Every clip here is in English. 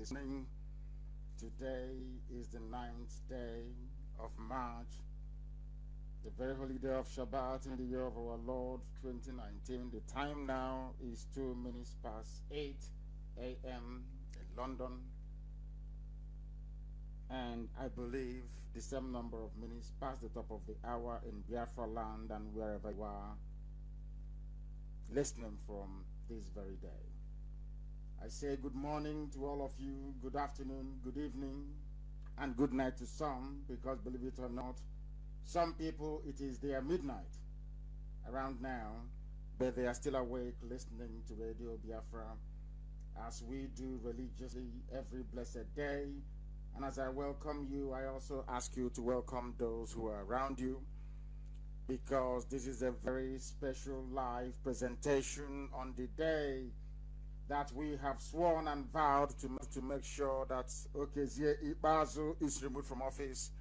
this morning. Today is the 9th day of March, the very holy day of Shabbat in the year of our Lord 2019. The time now is 2 minutes past 8 a.m. in London, and I believe the same number of minutes past the top of the hour in Biafra land and wherever you are listening from this very day. I say good morning to all of you, good afternoon, good evening, and good night to some, because believe it or not, some people, it is their midnight around now, but they are still awake listening to Radio Biafra, as we do religiously every blessed day. And as I welcome you, I also ask you to welcome those who are around you, because this is a very special live presentation on the day that we have sworn and vowed to make sure that Okezie Ikpeazu is removed from office,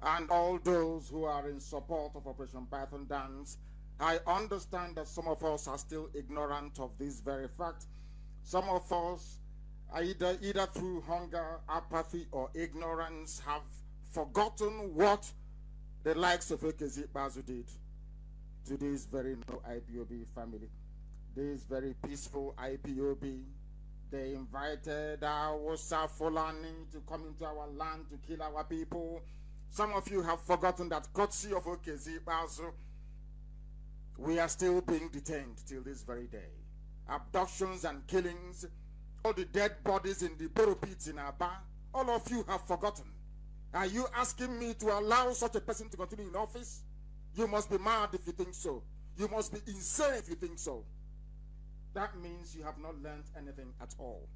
and all those who are in support of Operation Python Dance. I understand that some of us are still ignorant of this very fact. Some of us, either through hunger, apathy, or ignorance, have forgotten what the likes of Okezie Ikpeazu did to this very no IPOB family. This very peaceful IPOB. They invited our Fulani to come into our land to kill our people. Some of you have forgotten that courtesy of Okezie Ikpeazu, we are still being detained till this very day. Abductions and killings, all the dead bodies in the borough pits in Aba, all of you have forgotten. Are you asking me to allow such a person to continue in office? You must be mad if you think so. You must be insane if you think so. That means you have not learned anything at all.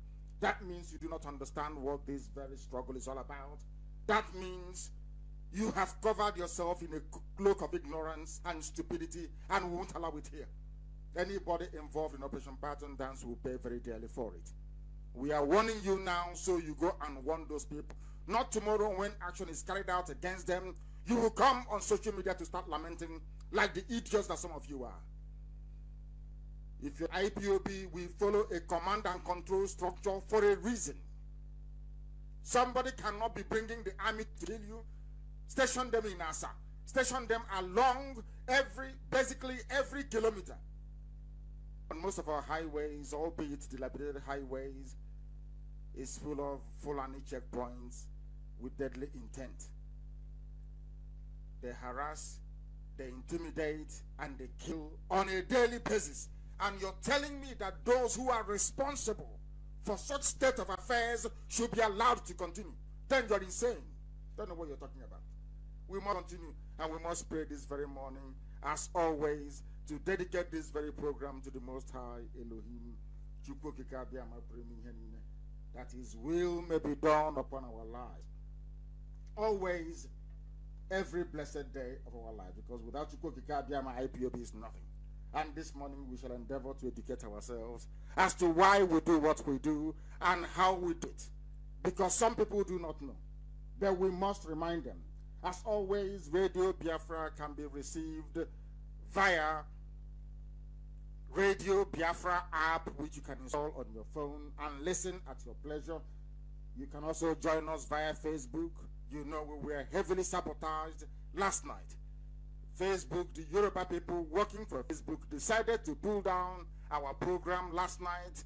That means you do not understand what this very struggle is all about. That means you have covered yourself in a cloak of ignorance and stupidity, and we won't allow it here. Anybody involved in Operation Python Dance will pay very dearly for it. We are warning you now, so you go and warn those people. Not tomorrow, when action is carried out against them, you will come on social media to start lamenting like the idiots that some of you are. If you're IPOB, we follow a command and control structure for a reason. Somebody cannot be bringing the army to kill you. Station them in Asa. Station them along basically every kilometer. On most of our highways, albeit dilapidated highways, is full of Fulani checkpoints with deadly intent. They harass, they intimidate, and they kill on a daily basis. And you're telling me that those who are responsible for such state of affairs should be allowed to continue? Then you're insane. Don't know what you're talking about. We must continue, and we must pray this very morning, as always, to dedicate this very program to the Most High Elohim, that His will may be done upon our lives. Always, every blessed day of our life, because without IPOB is nothing. And this morning we shall endeavor to educate ourselves as to why we do what we do and how we do it. Because some people do not know. But we must remind them. As always, Radio Biafra can be received via Radio Biafra app, which you can install on your phone and listen at your pleasure. You can also join us via Facebook. You know, we were heavily sabotaged last night. Facebook, the Yoruba people working for Facebook, decided to pull down our program last night.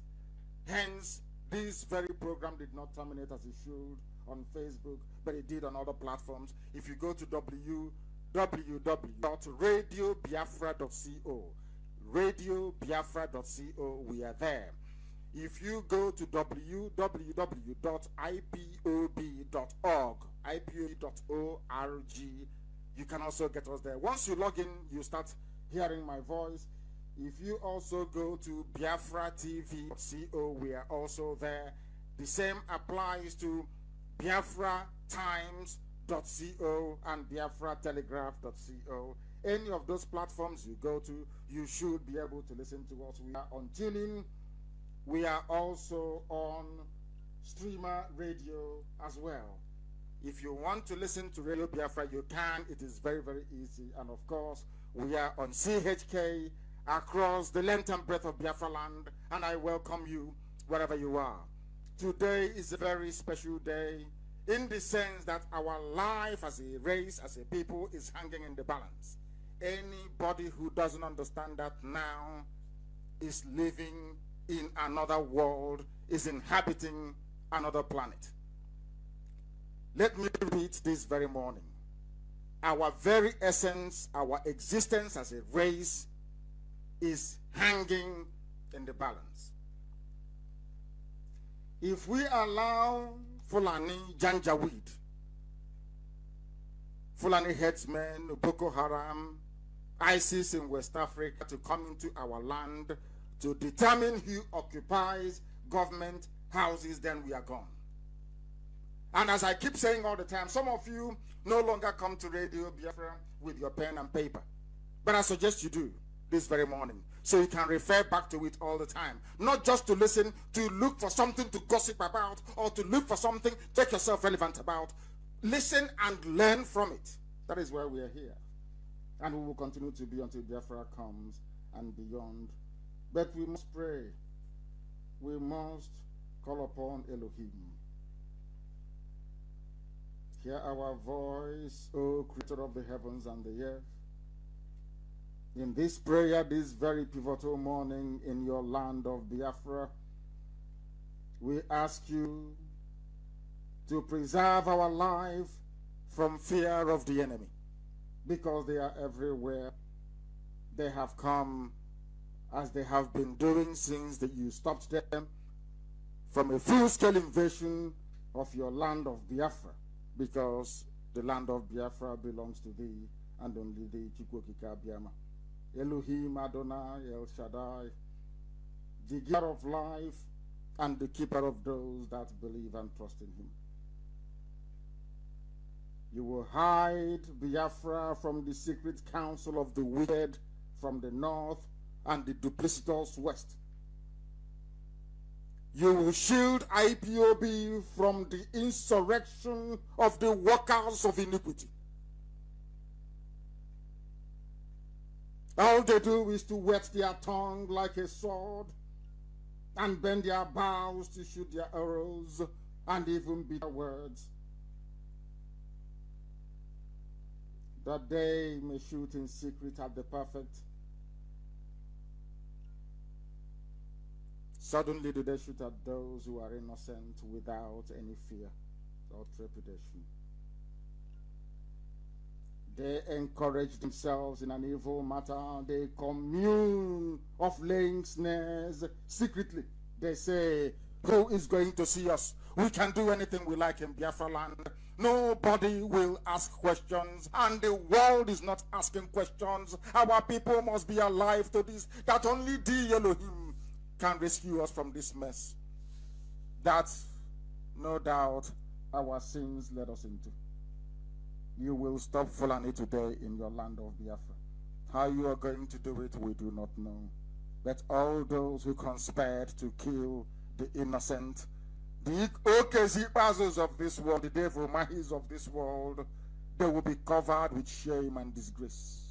Hence, this very program did not terminate as it should on Facebook, but it did on other platforms. If you go to www.radiobiafra.co, radiobiafra.co, we are there. If you go to www.ipob.org, ipob.org, you can also get us there. Once you log in, you start hearing my voice. If you also go to biafratv.co, we are also there. The same applies to biafratimes.co and biafratelegraph.co. Any of those platforms you go to, you should be able to listen to us. We are on TuneIn. We are also on Streamer Radio as well. If you want to listen to Radio Biafra, you can. It is very, very easy. And of course, we are on CHK across the length and breadth of Biafra land, and I welcome you wherever you are. Today is a very special day in the sense that our life as a race, as a people, is hanging in the balance. Anybody who doesn't understand that now is living in another world, is inhabiting another planet. Let me repeat this very morning. Our very essence, our existence as a race is hanging in the balance. If we allow Fulani Janjaweed, Fulani headsmen, Boko Haram, ISIS in West Africa to come into our land to determine who occupies government houses, then we are gone. And as I keep saying all the time, some of you no longer come to Radio Biafra with your pen and paper. But I suggest you do this very morning, so you can refer back to it all the time. Not just to listen, to look for something to gossip about, or to look for something, take yourself relevant about. Listen and learn from it. That is why we are here. And we will continue to be until Biafra comes and beyond. But we must pray. We must call upon Elohim. Hear our voice, O Creator of the heavens and the earth. In this prayer, this very pivotal morning in your land of Biafra, we ask you to preserve our life from fear of the enemy, because they are everywhere. They have come as they have been doing since that you stopped them from a full-scale invasion of your land of Biafra, because the land of Biafra belongs to thee and only thee, Chukwokika Biama. Elohim Adonai El Shaddai, the giver of life and the keeper of those that believe and trust in him. You will hide Biafra from the secret counsel of the wicked from the north and the duplicitous west. You will shield IPOB from the insurrection of the workers of iniquity. All they do is to whet their tongue like a sword and bend their bows to shoot their arrows and even bitter words, that they may shoot in secret at the perfect. Suddenly do they shoot at those who are innocent without any fear or trepidation. They encourage themselves in an evil matter. They commune of laying snares secretly. They say, who is going to see us? We can do anything we like in Biafra land. Nobody will ask questions, and the world is not asking questions. Our people must be alive to this, that only the Elohim can rescue us from this mess that, no doubt, our sins led us into. You will stop Fulani today in your land of Biafra. How you are going to do it, we do not know. But all those who conspired to kill the innocent, the Okezipazos of this world, the devil mahis of this world, they will be covered with shame and disgrace.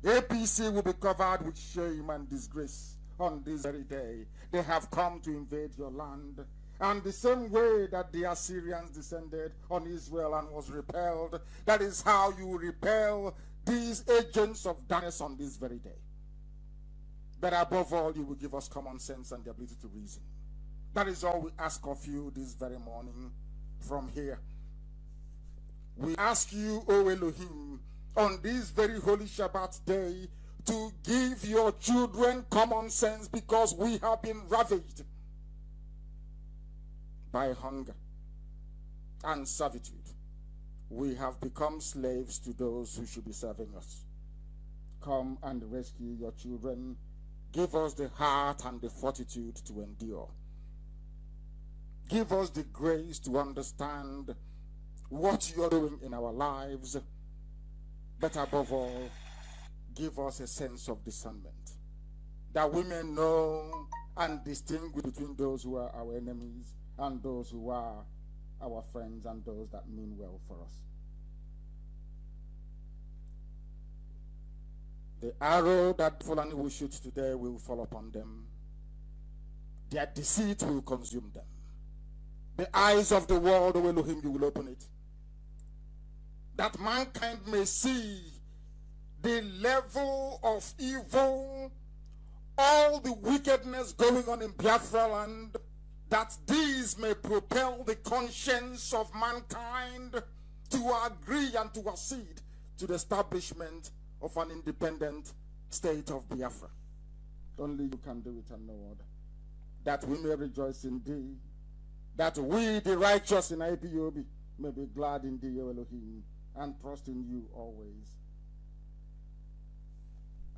APC will be covered with shame and disgrace on this very day. They have come to invade your land. And the same way that the Assyrians descended on Israel and was repelled, that is how you repel these agents of darkness on this very day. But above all, you will give us common sense and the ability to reason. That is all we ask of you this very morning from here. We ask you, O Elohim, on this very holy Shabbat day, to give your children common sense, because we have been ravaged by hunger and servitude. We have become slaves to those who should be serving us. Come and rescue your children. Give us the heart and the fortitude to endure. Give us the grace to understand what you are doing in our lives. But above all, give us a sense of discernment, that we may know and distinguish between those who are our enemies and those who are our friends and those that mean well for us. The arrow that Fulani will shoot today will fall upon them. Their deceit will consume them. The eyes of the world, O Elohim, you will open it. That mankind may see the level of evil, all the wickedness going on in Biafra land, that these may propel the conscience of mankind to agree and to accede to the establishment of an independent state of Biafra. Only you can do it and no other. That we may rejoice in thee, that we, the righteous in IPOB, may be glad in thee, O Elohim, and trust in you always.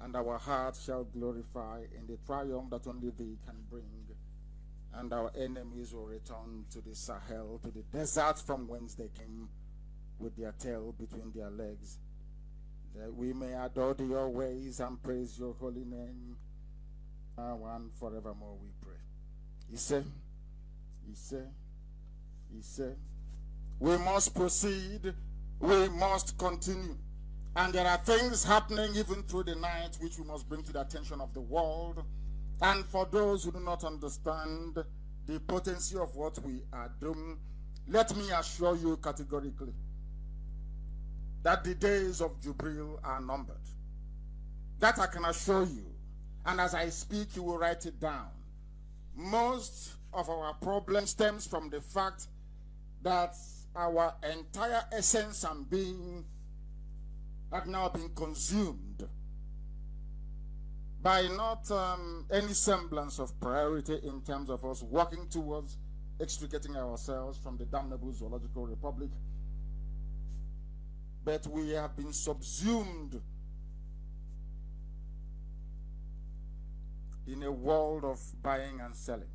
And our hearts shall glorify in the triumph that only thee can bring. And our enemies will return to the Sahel, to the desert from whence they came, with their tail between their legs, that we may adore your ways and praise your holy name, now and forevermore we pray. He said, we must proceed, we must continue. And there are things happening even through the night which we must bring to the attention of the world. And for those who do not understand the potency of what we are doing, let me assure you categorically that the days of Jubril are numbered. That I can assure you. And as I speak, you will write it down. Most of our problem stems from the fact that our entire essence and being have now been consumed by not any semblance of priority in terms of us working towards extricating ourselves from the damnable zoological republic, but we have been subsumed in a world of buying and selling,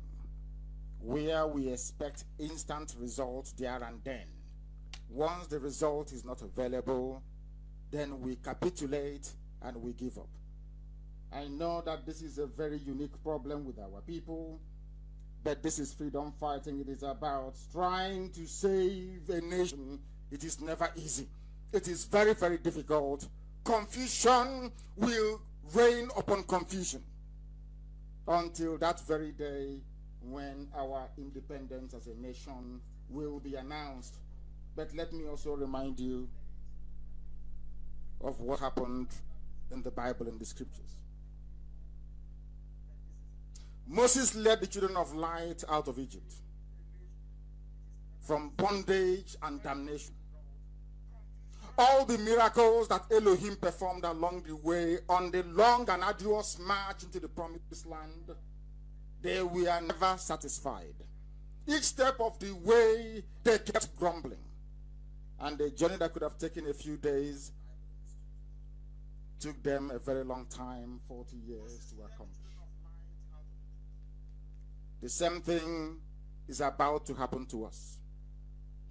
where we expect instant results there and then. Once the result is not available, then we capitulate and we give up. I know that this is a very unique problem with our people, but this is freedom fighting. It is about trying to save a nation. It is never easy. It is very, very difficult. Confusion will reign upon confusion until that very day when our independence as a nation will be announced. But let me also remind you of what happened in the Bible and the scriptures. Moses led the children of light out of Egypt from bondage and damnation. All the miracles that Elohim performed along the way on the long and arduous march into the promised land, they were never satisfied. Each step of the way, they kept grumbling. And the journey that could have taken a few days took them a very long time, 40 years to accomplish. The same thing is about to happen to us.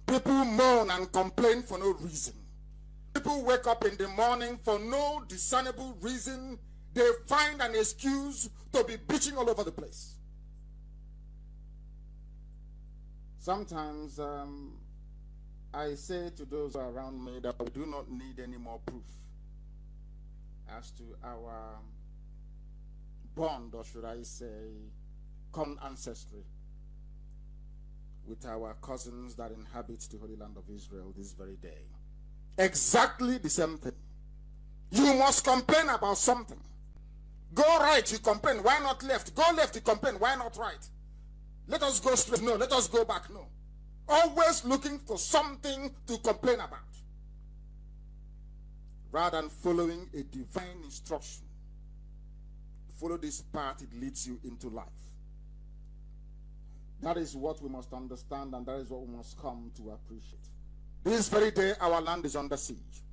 People moan and complain for no reason. People wake up in the morning for no discernible reason. They find an excuse to be bitching all over the place. Sometimes I say to those around me that we do not need any more proof as to our bond, or should I say, common ancestry with our cousins that inhabit the Holy Land of Israel this very day. Exactly the same thing. You must complain about something. Go right, you complain. Why not left? Go left, you complain. Why not right? Let us go straight. No, let us go back. No. Always looking for something to complain about, rather than following a divine instruction. Follow this path, it leads you into life. That is what we must understand, and that is what we must come to appreciate. This very day, our land is under siege.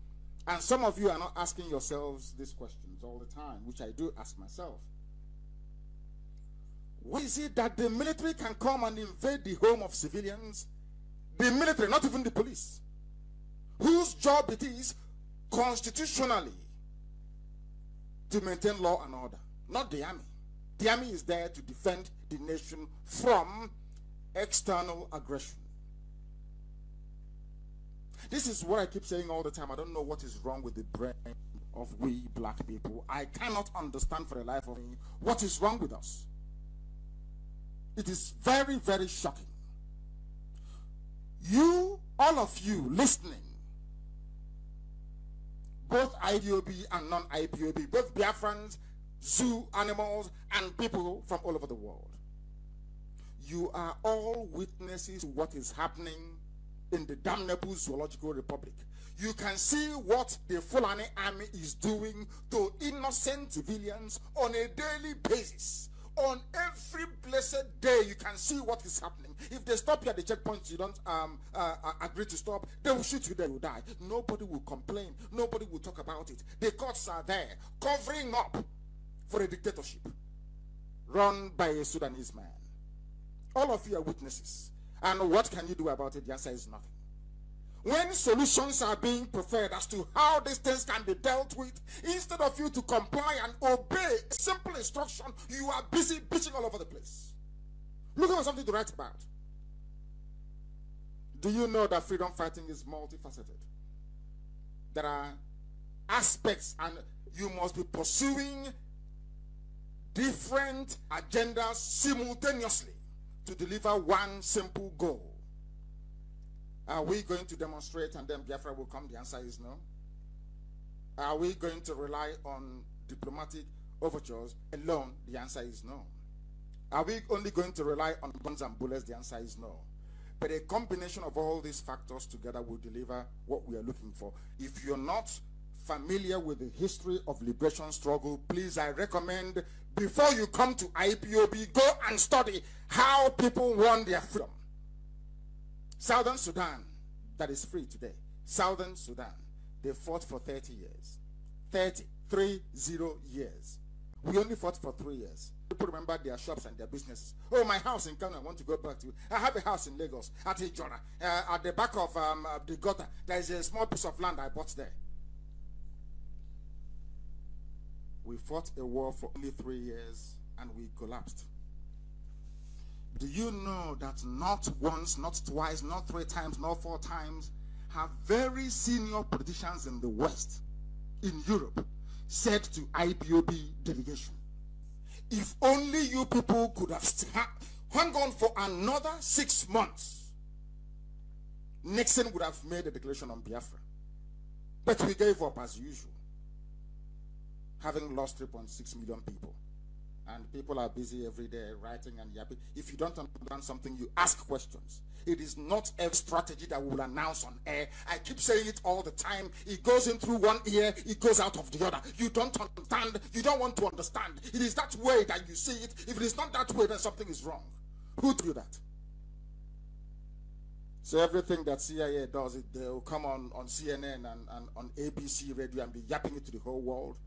And some of you are not asking yourselves these questions all the time, which I do ask myself. Why is it that the military can come and invade the home of civilians? The military, not even the police, whose job it is constitutionally to maintain law and order, not the army. The army is there to defend the nation from external aggression. This is what I keep saying all the time. I don't know what is wrong with the brain of we black people. I cannot understand for the life of me what is wrong with us. It is very, very shocking. all of you listening, both IPOB and non-IPOB, both Biafrans, zoo animals, and people from all over the world, you are all witnesses to what is happening in the damnable Zoological Republic. You can see what the Fulani army is doing to innocent civilians on a daily basis. On every blessed day, you can see what is happening. If they stop you at the checkpoints you don't agree to stop, they will shoot you, they will die. Nobody will complain. Nobody will talk about it. The courts are there, covering up for a dictatorship run by a Sudanese man. All of you are witnesses. And what can you do about it? The answer is nothing. When solutions are being preferred as to how these things can be dealt with, instead of you to comply and obey a simple instruction, you are busy bitching all over the place. Looking for something to write about. Do you know that freedom fighting is multifaceted? There are aspects, and you must be pursuing different agendas simultaneously to deliver one simple goal. Are we going to demonstrate and then Biafra will come? The answer is no. Are we going to rely on diplomatic overtures alone? The answer is no. Are we only going to rely on guns and bullets? The answer is no. But a combination of all these factors together will deliver what we are looking for. If you're not familiar with the history of liberation struggle, please, I recommend before you come to IPOB, go and study how people won their freedom. Southern Sudan, that is free today. Southern Sudan, they fought for 30 years. 30 years. We only fought for 3 years. People remember their shops and their businesses. Oh, my house in Kano, I want to go back to. I have a house in Lagos, at Ijora. At the back of the gutter, there is a small piece of land I bought there. We fought a war for only 3 years and we collapsed. Do you know that not once, not twice, not 3 times, not 4 times have very senior politicians in the West, in Europe, said to IPOB delegation, if only you people could have hung on for another 6 months, Nixon would have made a declaration on Biafra. But we gave up as usual, having lost 3.6 million people. And people are busy every day writing and yapping. If you don't understand something, you ask questions. It is not a strategy that we will announce on air. I keep saying it all the time. It goes in through one ear, it goes out of the other. You don't understand, you don't want to understand. It is that way that you see it. If it is not that way, then something is wrong. Who told you that? So everything that CIA does, they'll come on CNN and on ABC radio and be yapping it to the whole world.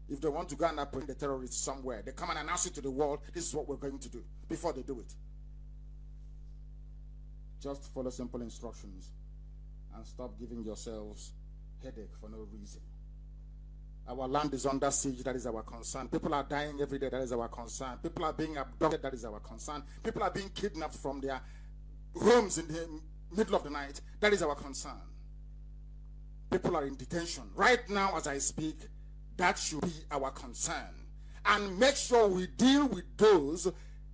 If they want to go and apprehend the terrorists somewhere, they come and announce it to the world, this is what we're going to do, before they do it. Just follow simple instructions and stop giving yourselves headache for no reason. Our land is under siege, that is our concern. People are dying every day, that is our concern. People are being abducted, that is our concern. People are being kidnapped from their homes in the middle of the night, that is our concern. People are in detention. Right now, as I speak, that should be our concern. And make sure we deal with those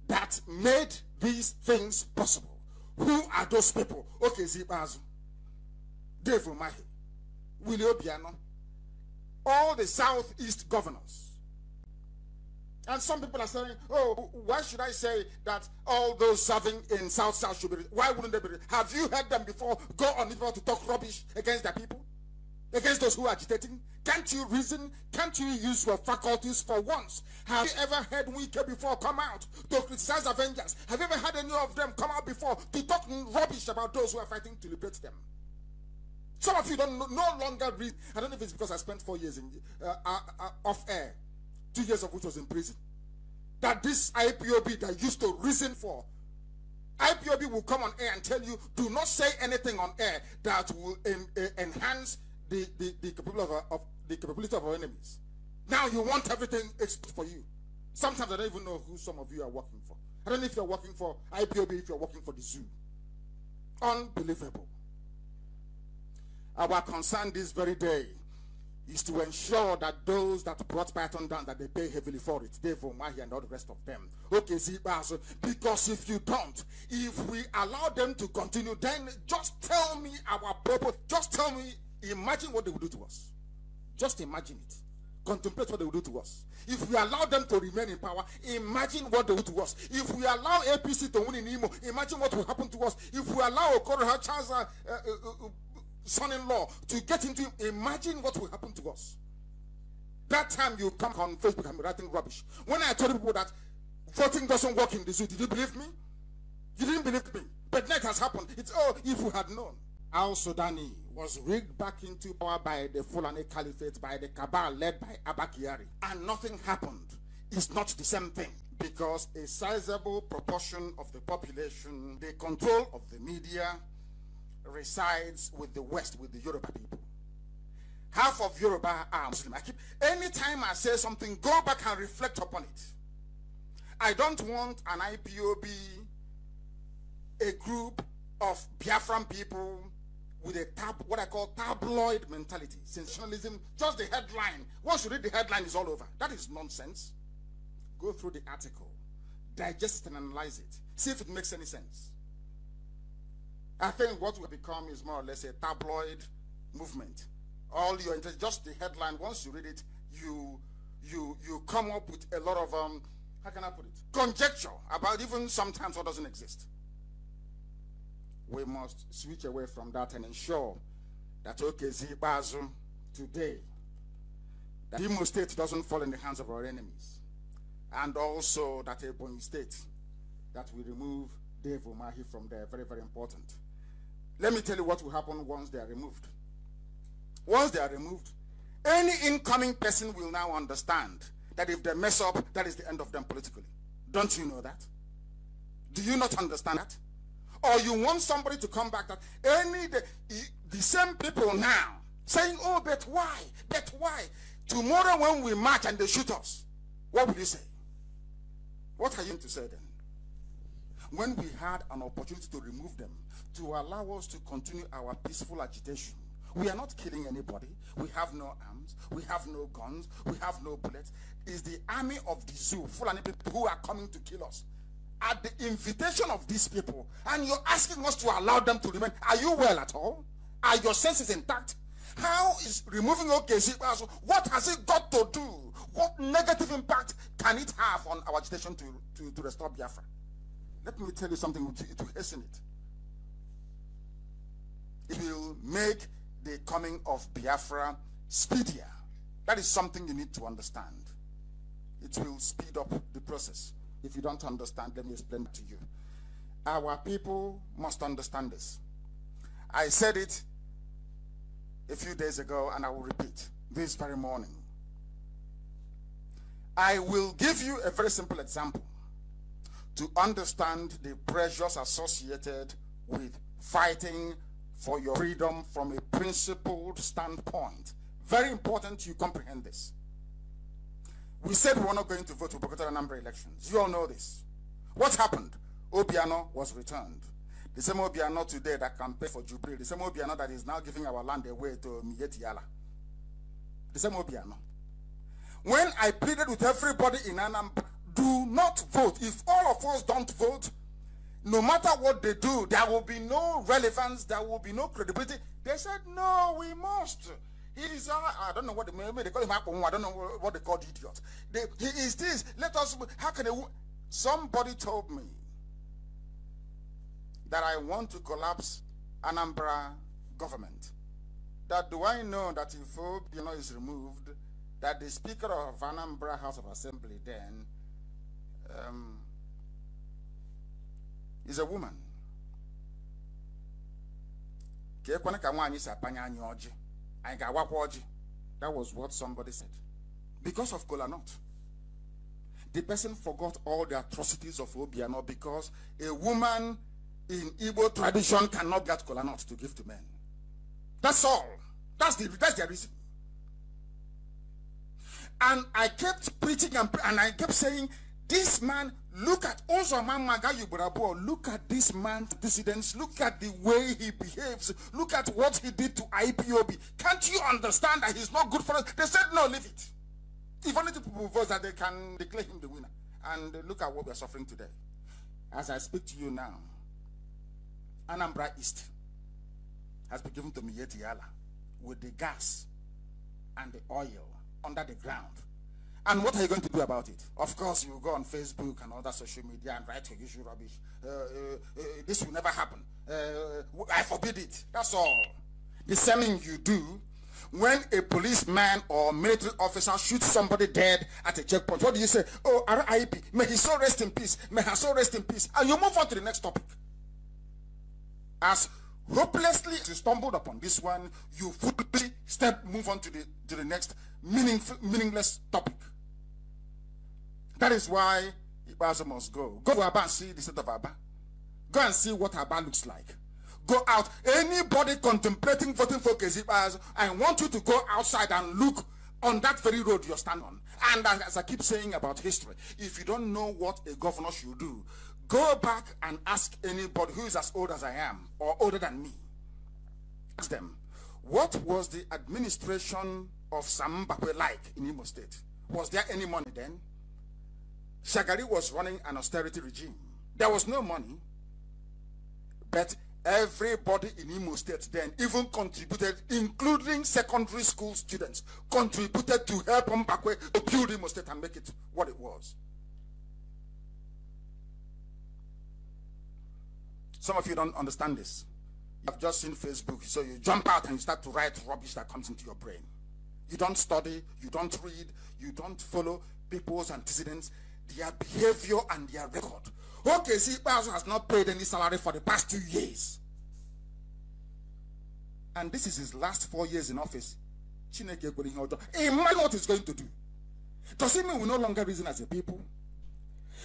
that made these things possible. Who are those people? Okay, Zibazu, Dave Umahi, Willie Obiano, all the Southeast governors. And some people are saying, oh, why should I say that all those serving in South should be, why wouldn't they be? Have you heard them before go on people to talk rubbish against their people? Against those who are agitating? Can't you reason? Can't you use your faculties for once? Have you ever heard Wike before come out to criticize Avengers? Have you ever had any of them come out before to talk rubbish about those who are fighting to liberate them? Some of you don't no longer read. I don't know if it's because I spent 4 years in off air, 2 years of which was in prison. That this IPOB that used to reason for, IPOB will come on air and tell you, do not say anything on air that will enhance the capability of our enemies. Now you want everything exposed for you. Sometimes I don't even know who some of you are working for. I don't know if you're working for IPOB, if you're working for the zoo. Unbelievable. Our concern this very day is to ensure that those that brought Python down, that they pay heavily for it. Dave Omahi and all the rest of them. Okay, see, because if you don't, if we allow them to continue, then just tell me our purpose. Just tell me, imagine what they will do to us. Just imagine it. Contemplate what they will do to us. If we allow them to remain in power, imagine what they will do to us. If we allow APC to win in Imo, imagine what will happen to us. If we allow Okoro Charles son-in-law to get into him, imagine what will happen to us. That time you come on Facebook and be writing rubbish. When I told people that voting doesn't work in the zoo, did you believe me? You didn't believe me. But that has happened. It's all if we had known. Al Sudani was rigged back into power by the Fulani Caliphate, by the cabal led by Abakari, and nothing happened. It's not the same thing, because a sizable proportion of the population, the control of the media, resides with the West, with the Yoruba people. Half of Yoruba are Muslim. Anytime I say something, go back and reflect upon it. I don't want an IPOB, a group of Biafran people with a what I call tabloid mentality, sensationalism, just the headline. Once you read the headline, it's all over. That is nonsense. Go through the article, digest it and analyze it. See if it makes any sense. I think what will become is more or less a tabloid movement. All your interest, just the headline, once you read it, you come up with a lot of, how can I put it? Conjecture about even sometimes what doesn't exist. We must switch away from that and ensure that, okay, Zibazu, today, that Imo State doesn't fall in the hands of our enemies. And also that Ebonyi State, that we remove Dave Omahi from there. Very, very important. Let me tell you what will happen once they are removed. Once they are removed, any incoming person will now understand that if they mess up, that is the end of them politically. Don't you know that? Do you not understand that? Or you want somebody to come back that the same people now saying, oh, but why? But why? Tomorrow when we march and they shoot us, what will you say? What are you going to say then? When we had an opportunity to remove them, to allow us to continue our peaceful agitation, we are not killing anybody. We have no arms. We have no guns. We have no bullets. It's the army of the zoo, Fulani people, who are coming to kill us. At the invitation of these people, and you're asking us to allow them to remain. Are you well at all? Are your senses intact? How is removing OKC? What has it got to do? What negative impact can it have on our agitation to restore Biafra? Let me tell you something to hasten it. It will make the coming of Biafra speedier. That is something you need to understand. It will speed up the process. If you don't understand, let me explain it to you. Our people must understand this. I said it a few days ago, and I will repeat this very morning. I will give you a very simple example to understand the pressures associated with fighting for your freedom from a principled standpoint. Very important you comprehend this. We said we were not going to vote for Bogota and Anambra elections. You all know this. What happened? Obiano was returned. The same Obiano today that campaigned for Jubilee. The same Obiano that is now giving our land away to Mieti Yala. The same Obiano. When I pleaded with everybody in Anambra, do not vote. If all of us don't vote, no matter what they do, there will be no relevance, there will be no credibility. They said, no, we must. He's, I don't know what they call him, I don't know what they call the idiot. He is this, let us, how can they, somebody told me that I want to collapse Anambra government. That do I know that if Obiano is removed, that the Speaker of Anambra House of Assembly then is a woman. That was what somebody said. Because of Kola Nut. The person forgot all the atrocities of Obiano because a woman in Igbo tradition cannot get Kola Nut to give to men. That's all. That's the reason. And I kept preaching and I kept saying, this man Look at look at this man's dissidents. Look at the way he behaves. Look at what he did to IPOB. Can't you understand that he's not good for us? They said, no, leave it. If only the people vote that they can declare him the winner. And look at what we're suffering today. As I speak to you now, Anambra East has been given to Miyetti Allah with the gas and the oil under the ground. And what are you going to do about it? Of course, you go on Facebook and other social media and write your usual rubbish. This will never happen. I forbid it. That's all. The same thing you do when a policeman or military officer shoots somebody dead at a checkpoint. What do you say? Oh, RIP, may his soul rest in peace. May her soul rest in peace. And you move on to the next topic. As hopelessly as you stumbled upon this one, you foolishly move on to the next meaningless topic. That is why Ibazo must go. Go to Aba and see the state of Aba. Go and see what Aba looks like. Go out. Anybody contemplating voting for Ibazo, I want you to go outside and look on that very road you're standing on. And as I keep saying about history, if you don't know what a governor should do, go back and ask anybody who is as old as I am or older than me. Ask them, what was the administration of Sam Mbakwe like in Imo State? Was there any money then? Shagari was running an austerity regime. There was no money. But everybody in Imo State then even contributed, including secondary school students, contributed to help Mbakwe to build Imo State and make it what it was. Some of you don't understand this. You have just seen Facebook, so you jump out and you start to write rubbish that comes into your brain. You don't study, you don't read, you don't follow people's antecedents, their behavior and their record. Okay, see, Bazo has not paid any salary for the past 2 years. And this is his last 4 years in office. Imagine what he's going to do. Does it mean we no longer reason as a people?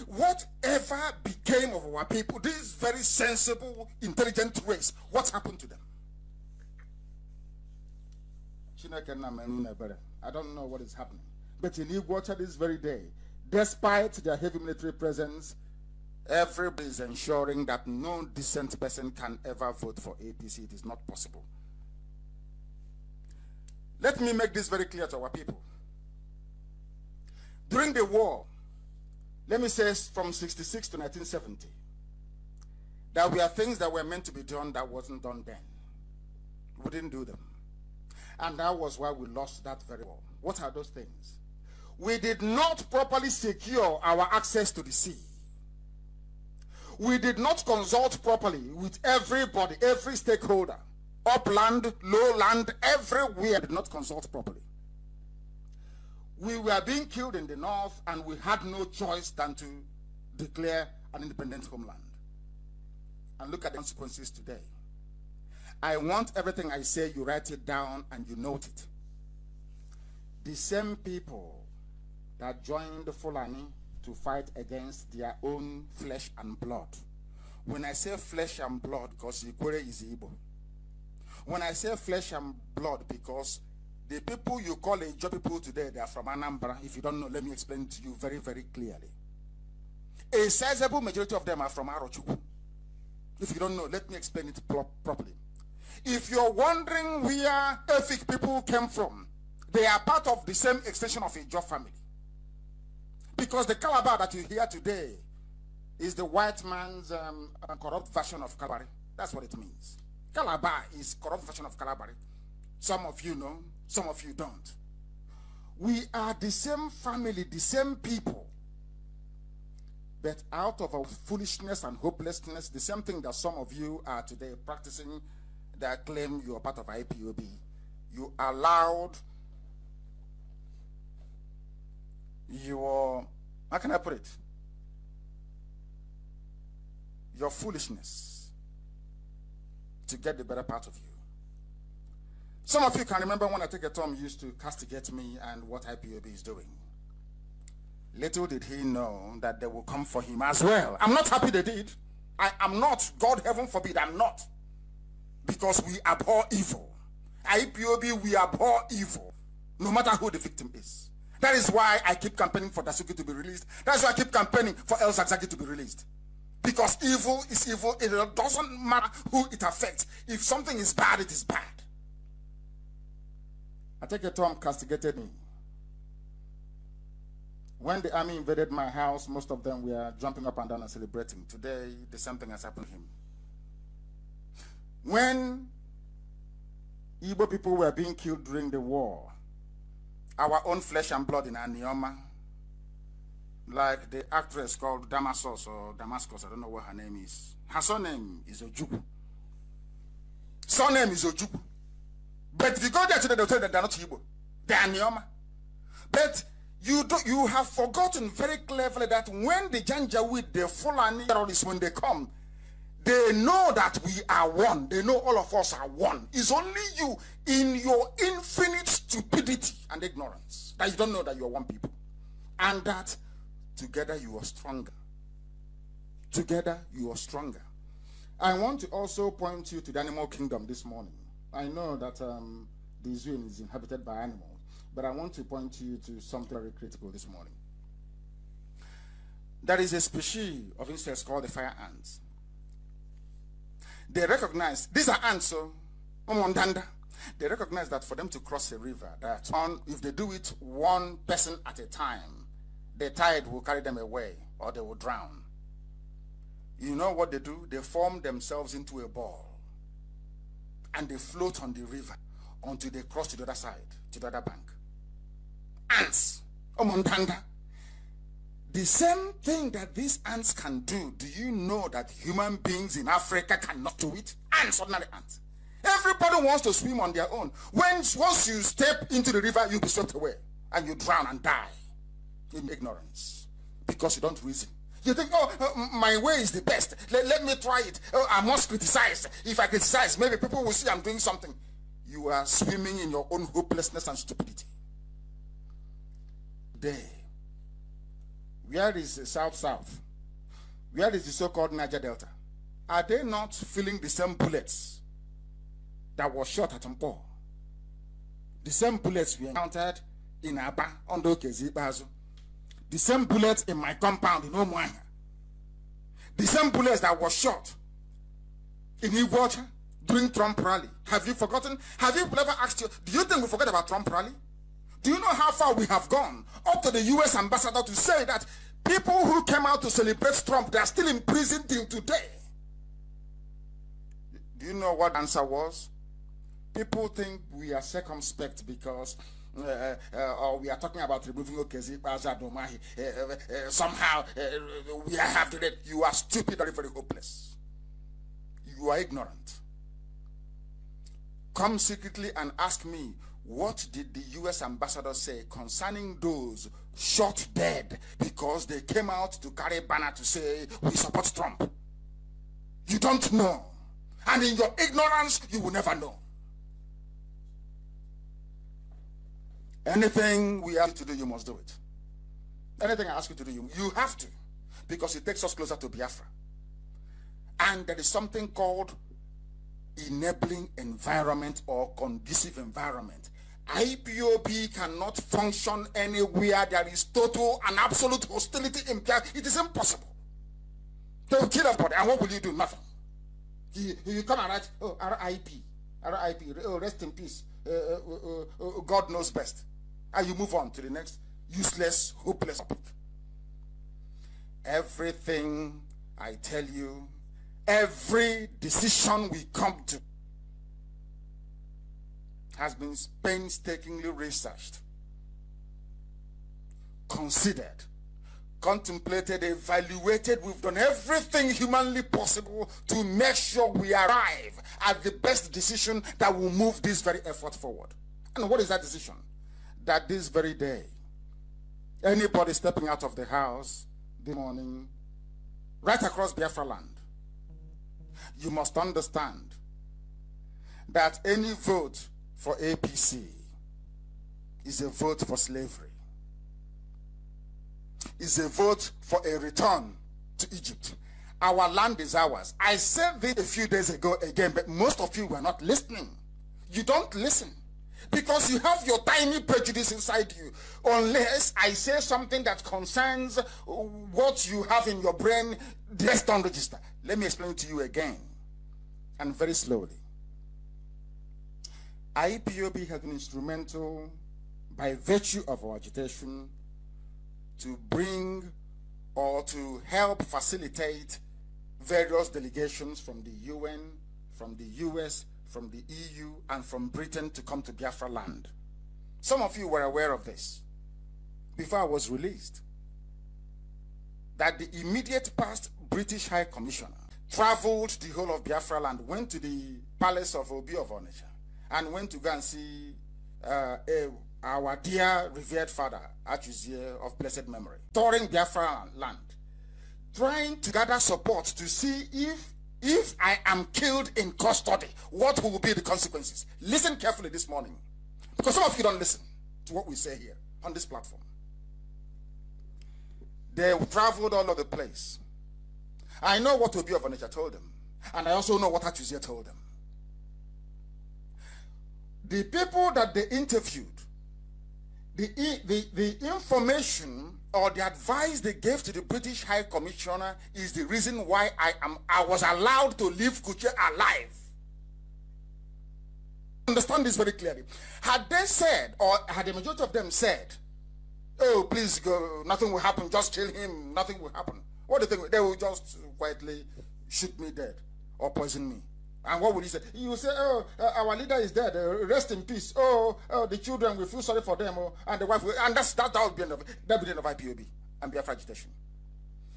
Whatever became of our people, this very sensible, intelligent race, what happened to them? I don't know what is happening. But in Iguacha this very day, despite their heavy military presence, everybody is ensuring that no decent person can ever vote for APC. It is not possible. Let me make this very clear to our people. During the war, let me say from 66 to 1970, there were things that were meant to be done that wasn't done then. We didn't do them. And that was why we lost that very war. What are those things? We did not properly secure our access to the sea. We did not consult properly with everybody, every stakeholder. Upland, lowland, everywhere did not consult properly. We were being killed in the north and we had no choice than to declare an independent homeland. And look at the consequences today. I want everything I say, you write it down and you note it. The same people that joined the Fulani to fight against their own flesh and blood. When I say flesh and blood, because Ikwere is Igbo. When I say flesh and blood, because the people you call Ijo people today, they are from Anambra. If you don't know, let me explain to you very, very clearly. A sizable majority of them are from Arochukwu. If you don't know, let me explain it properly. If you're wondering where Efik people came from, they are part of the same extension of Ijo family. Because the Calabar that you hear today is the white man's corrupt version of Calabari. That's what it means. Calabar is corrupt version of Calabari. Some of you know, some of you don't. We are the same family, the same people. But out of our foolishness and hopelessness, the same thing that some of you are today practicing, that claim you are part of IPOB, you allowed your, how can I put it? Your foolishness to get the better part of you. Some of you can remember when I take a term used to castigate me and what IPOB is doing. Little did he know that they will come for him as well. I'm not happy they did. I am not. God heaven forbid, I'm not. Because we abhor evil. IPOB, we abhor evil. No matter who the victim is. That is why I keep campaigning for Dasuki to be released. That's why I keep campaigning for El Zagzagi to be released. Because evil is evil. It doesn't matter who it affects. If something is bad, it is bad. I take it Tom castigated me. When the army invaded my house, most of them were jumping up and down and celebrating. Today, the same thing has happened to him. When Igbo people were being killed during the war, our own flesh and blood in Anioma, like the actress called Damascus, I don't know what her name is. Her surname is Ojukwu. Surname is Ojukwu. But if you go there today, they'll tell you that they're not Igbo. They're Anioma. But you have forgotten very cleverly that when the Janjaweed, the Fulani terrorists, when they come, they know that we are one. They know all of us are one. It's only you in your infinite stupidity and ignorance that you don't know that you are one people. And that together you are stronger. Together you are stronger. I want to also point you to the animal kingdom this morning. I know that the zoo is inhabited by animals, but I want to point you to something very critical this morning. There is a species of insects called the fire ants. They recognize, these are ants, so they recognize that for them to cross a river, that if they do it one person at a time, the tide will carry them away or they will drown. You know what they do? They form themselves into a ball and they float on the river until they cross to the other side, to the other bank. Ants. The same thing that these ants can do, do you know that human beings in Africa cannot do it? Ants, ordinary ants. Everybody wants to swim on their own. Once you step into the river, you'll be swept away and you drown and die in ignorance because you don't reason. You think, oh, my way is the best. Let me try it. Oh, I must criticize. If I criticize, maybe people will see I'm doing something. You are swimming in your own hopelessness and stupidity. Today, where is the South? Where is the so-called Niger Delta? Are they not feeling the same bullets that were shot at Mpo? The same bullets we encountered in Aba, Ondo, Kezibazu. The same bullets in my compound in Omuanya. The same bullets that were shot in Iwacha during Trump rally. Have you forgotten? Have you ever asked you, do you think we forget about Trump rally? Do you know how far we have gone up to the US ambassador to say that people who came out to celebrate Trump, they are still in prison till today? Do you know what the answer was? People think we are circumspect because or we are talking about removing Okezi Domahi. Somehow we have to let you are stupid, very, very hopeless. You are ignorant. Come secretly and ask me, what did the US ambassador say concerning those shot dead because they came out to carry a banner to say we support Trump? You don't know. And in your ignorance, you will never know. Anything we ask you to do, you must do it. Anything I ask you to do, you have to. Because it takes us closer to Biafra. And there is something called enabling environment or conducive environment. IPOB cannot function anywhere there is total and absolute hostility in Biafra. It is impossible. They will kill everybody. And what will you do? Nothing. You come and write, oh, RIP, oh, rest in peace. God knows best. And you move on to the next useless, hopeless topic. Everything I tell you, every decision we come to has been painstakingly researched, considered, contemplated, evaluated. We've done everything humanly possible to make sure we arrive at the best decision that will move this very effort forward. And what is that decision? That this very day, anybody stepping out of the house this morning, right across Biafra land, you must understand that any vote for APC is a vote for slavery. Is a vote for a return to Egypt. Our land is ours. I said this a few days ago again, but most of you were not listening. You don't listen. Because you have your tiny prejudice inside you. Unless I say something that concerns what you have in your brain, the rest don't register. Let me explain to you again, and very slowly. IPOB has been instrumental by virtue of our agitation to bring or to help facilitate various delegations from the UN, from the US, from the EU, and from Britain to come to Biafra land. Some of you were aware of this before I was released, that the immediate past British High Commissioner traveled the whole of Biafra land, went to the palace of Obi of Onitsha, and went to go and see our dear revered father, Achuzie of blessed memory, touring Biafra land, trying to gather support to see if I am killed in custody, what will be the consequences? Listen carefully this morning, because some of you don't listen to what we say here on this platform. They traveled all over the place. I know what Obi of Onitsha told them, and I also know what Achuzie told them. The people that they interviewed, the information or the advice they gave to the British High Commissioner is the reason why I was allowed to leave Kuche alive. Understand this very clearly. Had they said, or had the majority of them said, oh, please go, nothing will happen, just kill him, nothing will happen, what do you think? They will just quietly shoot me dead or poison me. And what would he say? He will say, oh, our leader is dead, rest in peace. Oh, the children, we feel sorry for them. Oh, and the wife, and that would be the end of IPOB and Biafra agitation.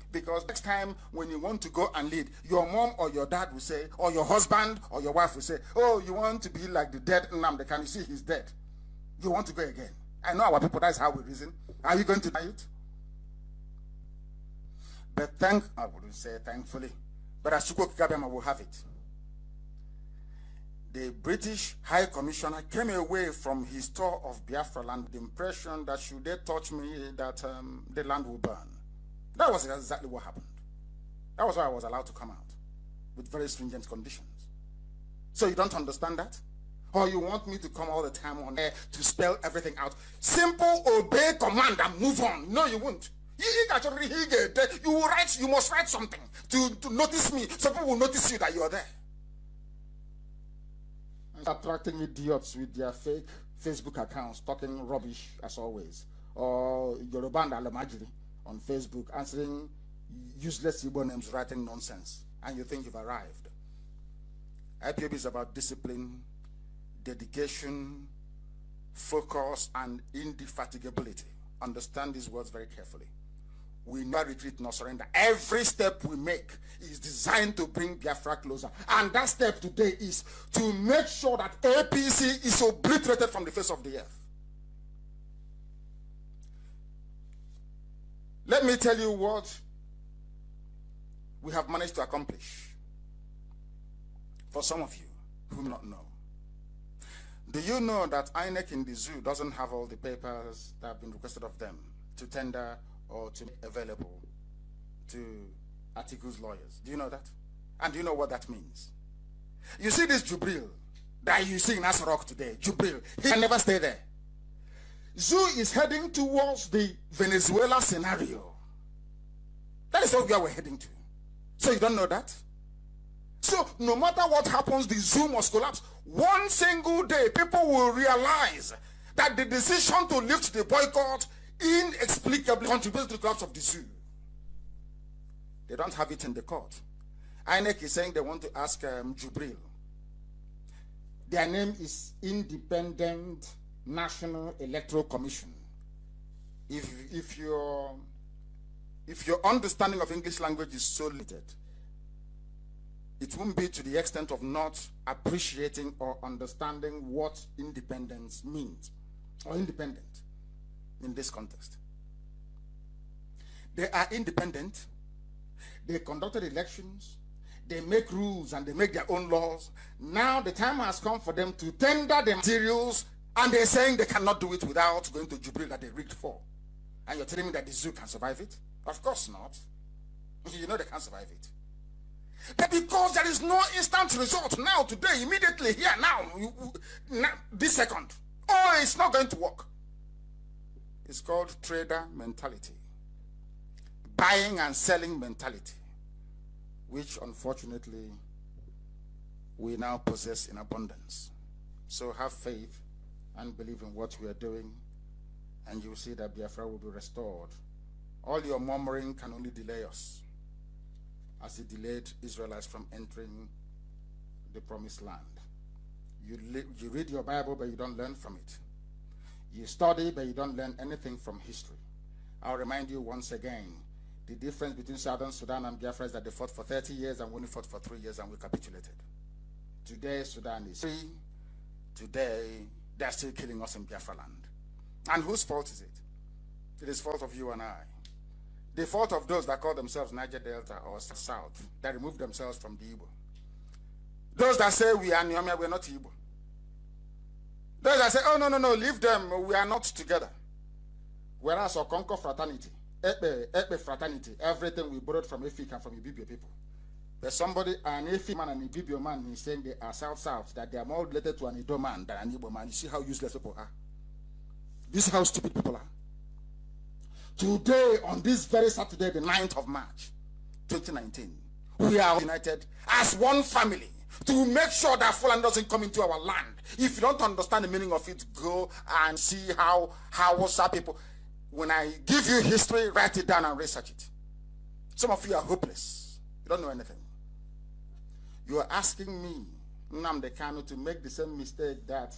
Because next time when you want to go and lead, your mom or your dad will say, or your husband or your wife will say, oh, you want to be like the dead Nnamdi Kanu, you see he's dead. You want to go again. I know our people, that's how we reason. Are you going to do it? But I wouldn't say thankfully, but Ashuko Kikabema will have it. The British High Commissioner came away from his tour of Biafra land with the impression that should they touch me, that the land will burn. That was exactly what happened. That was why I was allowed to come out with very stringent conditions. So you don't understand that? Or you want me to come all the time on air to spell everything out? Simple, obey command and move on. No, you won't. You must write something to notice me. So people will notice you that you are there. Attracting idiots with their fake Facebook accounts, talking rubbish as always, or Yoruba and Alamajiri on Facebook answering useless Igbo names, writing nonsense, and you think you've arrived. IPOB is about discipline, dedication, focus, and indefatigability. Understand these words very carefully. We never retreat nor surrender. Every step we make is designed to bring Biafra closer. And that step today is to make sure that APC is obliterated from the face of the earth. Let me tell you what we have managed to accomplish. For some of you who do not know. Do you know that INEC in the zoo doesn't have all the papers that have been requested of them to tender or to make available to Atiku's lawyers? Do you know that? And do you know what that means? You see this Jubril that you see in Asarok today, Jubril, he can never stay there. Zoo is heading towards the Venezuela scenario. That is what we are heading to. So you don't know that? So no matter what happens, the zoo must collapse. One single day, people will realize that the decision to lift the boycott inexplicably contributes to the collapse of the zoo. They don't have it in the court. INEC is saying they want to ask Jubril. Their name is Independent National Electoral Commission. If your understanding of English language is so limited, it won't be to the extent of not appreciating or understanding what independence means, or independent in this context. They are independent. They conducted elections. They make rules and they make their own laws. Now the time has come for them to tender the materials, and they're saying they cannot do it without going to Jubril that they rigged for. And you're telling me that the zoo can survive it? Of course not. You know they can't survive it. But because there is no instant result now, today, immediately, here, now, this second, Oh, it's not going to work. It's called trader mentality. Buying and selling mentality, which unfortunately we now possess in abundance. So have faith and believe in what we are doing, and you will see that Biafra will be restored. All your murmuring can only delay us, as it delayed Israelites from entering the promised land. You read your Bible, but you don't learn from it. You study, but you don't learn anything from history. I'll remind you once again, the difference between Southern Sudan and Biafra is that they fought for 30 years and we only fought for 3 years and we capitulated. Today, Sudan is free. Today, they're still killing us in Biafra land. And whose fault is it? It is fault of you and I. The fault of those that call themselves Niger Delta or South, that remove themselves from the Igbo. Those that say we are Nyomia, we're not Igbo. Those that say, oh, no, leave them, we are not together. Whereas Okonko fraternity, Epe fraternity, everything we borrowed from Efik and from Ibibio people. There's somebody, an Efik man and Ibibio man, he's saying they are South, that they are more related to an Ido man than an Igbo man. You see how useless people are? This is how stupid people are. Today, on this very Saturday, the 9th of March, 2019, we are united as one family to make sure that Fulani doesn't come into our land. If you don't understand the meaning of it, go and see how what's up people. When I give you history, write it down and research it. Some of you are hopeless. You don't know anything. You are asking me, Nnamdi Kanu, to make the same mistake that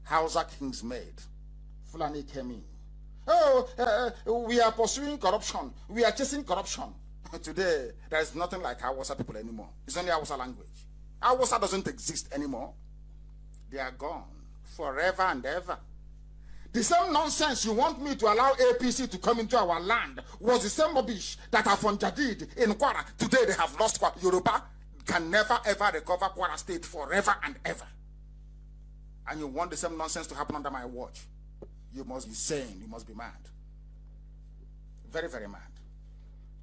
Hausa kings made. Fulani came in. Oh, we are pursuing corruption. We are chasing corruption. Today, there is nothing like Hausa people anymore. It's only Hausa language. Hausa doesn't exist anymore. They are gone forever and ever. The same nonsense you want me to allow APC to come into our land was the same rubbish that Afon Jadid in Kwara. Today they have lost Kwara. Yoruba can never ever recover Kwara State forever and ever. And you want the same nonsense to happen under my watch. You must be sane. You must be mad. Very, very mad.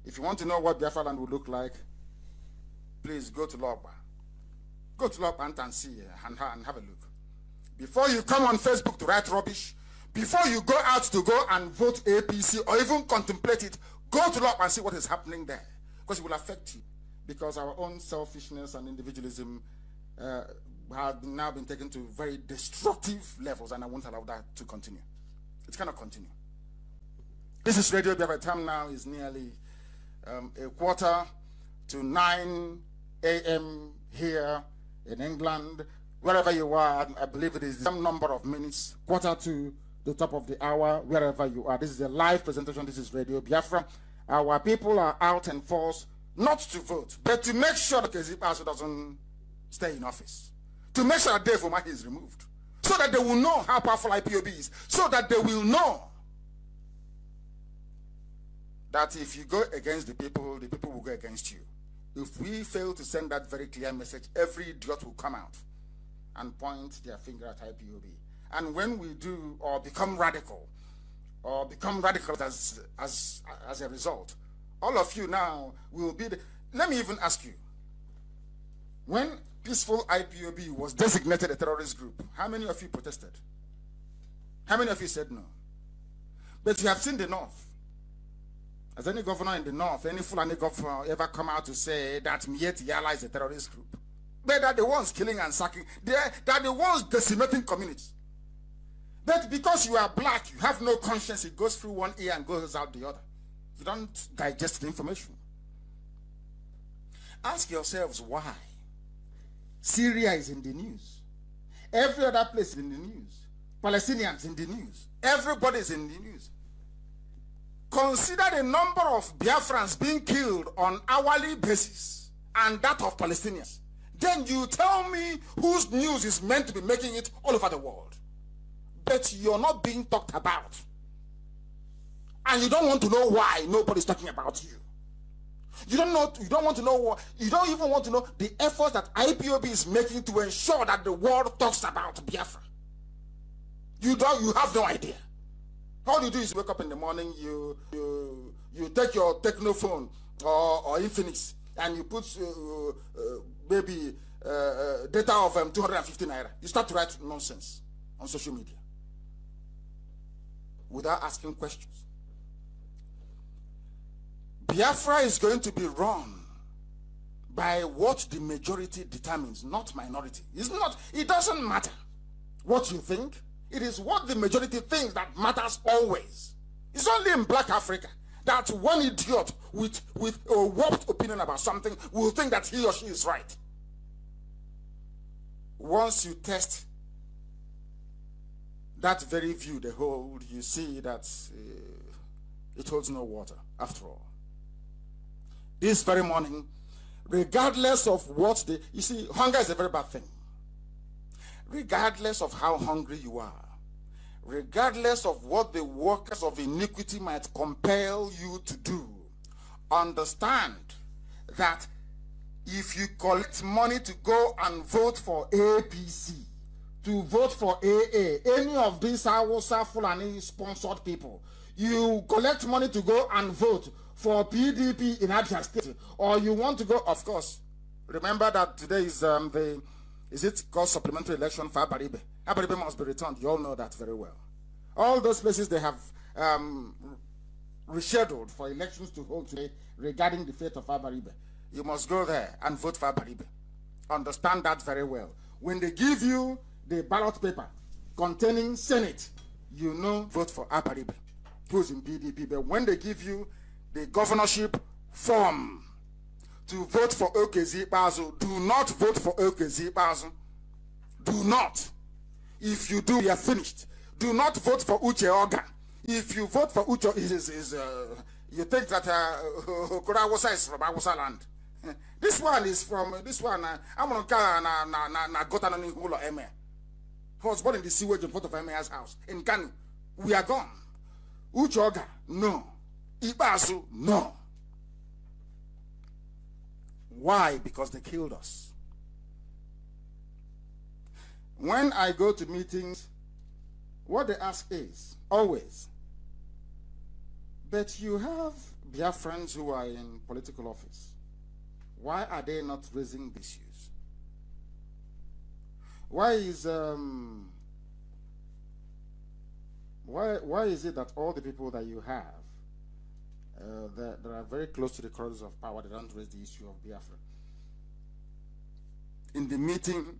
If you want to know what Biafra land will look like, please go to Logba. Go to Logba and see and have a look. Before you come on Facebook to write rubbish, before you go out to go and vote APC or even contemplate it, go to Logba and see what is happening there. Because it will affect you. Because our own selfishness and individualism have now been taken to very destructive levels, and I won't allow that to continue. It cannot continue. This is Radio Biafra. Time now is nearly 8:45 a.m. here in England. Wherever you are, I believe it is some number of minutes, 1:45 the top of the hour, wherever you are. This is a live presentation. This is Radio Biafra. Our people are out in force, not to vote, but to make sure that Kezipaso doesn't stay in office. To make sure that Dave Umahi is removed. So that they will know how powerful IPOB is. So that they will know that if you go against the people will go against you. If we fail to send that very clear message, every idiot will come out and point their finger at IPOB. And when we do, or become radical as a result, all of you now will be let me even ask you, when Peaceful IPOB was designated a terrorist group, how many of you protested? How many of you said no? But you have seen the North. Has any governor in the North, any Fulani governor ever come out to say that Mieti Yala is a terrorist group? They are the ones killing and sacking. They are the ones decimating communities. But because you are black, you have no conscience. It goes through one ear and goes out the other. You don't digest the information. Ask yourselves why. Syria is in the news. Every other place is in the news. Palestinians in the news. Everybody is in the news. Consider the number of Biafrans being killed on hourly basis and that of Palestinians. Then you tell me whose news is meant to be making it all over the world. But you're not being talked about. And you don't want to know why nobody's talking about you. You don't want to know what, you don't even want to know the efforts that IPOB is making to ensure that the world talks about Biafra. You have no idea. All you do is wake up in the morning, you take your Technophone or Infinix and you put maybe data of 250 naira. You start to write nonsense on social media without asking questions. Biafra is going to be run by what the majority determines, not minority. It doesn't matter what you think. It is what the majority thinks that matters always. It's only in Black Africa that one idiot with a warped opinion about something will think that he or she is right. Once you test that very view they hold, you see that it holds no water after all. This very morning, regardless of what you see, hunger is a very bad thing. Regardless of how hungry you are, regardless of what the workers of iniquity might compel you to do, understand that if you collect money to go and vote for APC, to vote for AA, any of these Hausa Fulani sponsored people, you collect money to go and vote for PDP in Abia State, or you want to go, of course, remember that today is is it called supplementary election for Abaribe? Abaribe must be returned. You all know that very well. All those places they have rescheduled for elections to hold today regarding the fate of Abaribe. You must go there and vote for Abaribe. Understand that very well. When they give you the ballot paper containing Senate, you know, vote for Abaribe, who's in PDP. But when they give you the governorship form to vote for Okezi Bazu, do not vote for Okezi Bazu. Do not. If you do, you are finished. Do not vote for Uche Oga. If you vote for Uche, you think that Okurawosa is from Awusa land. This one is from I'm going to na Gotanani Hula Emir. Who was born in the sewage in front of Emir's house in Kanu. We are gone. Uche Oga, no. Ibazu, no. Why? Because they killed us. When I go to meetings, what they ask is, always, but you have Biafrans who are in political office. Why are they not raising issues? Why is why is it that all the people that you have that are very close to the corridors of power, they don't raise the issue of Biafra? In the meeting,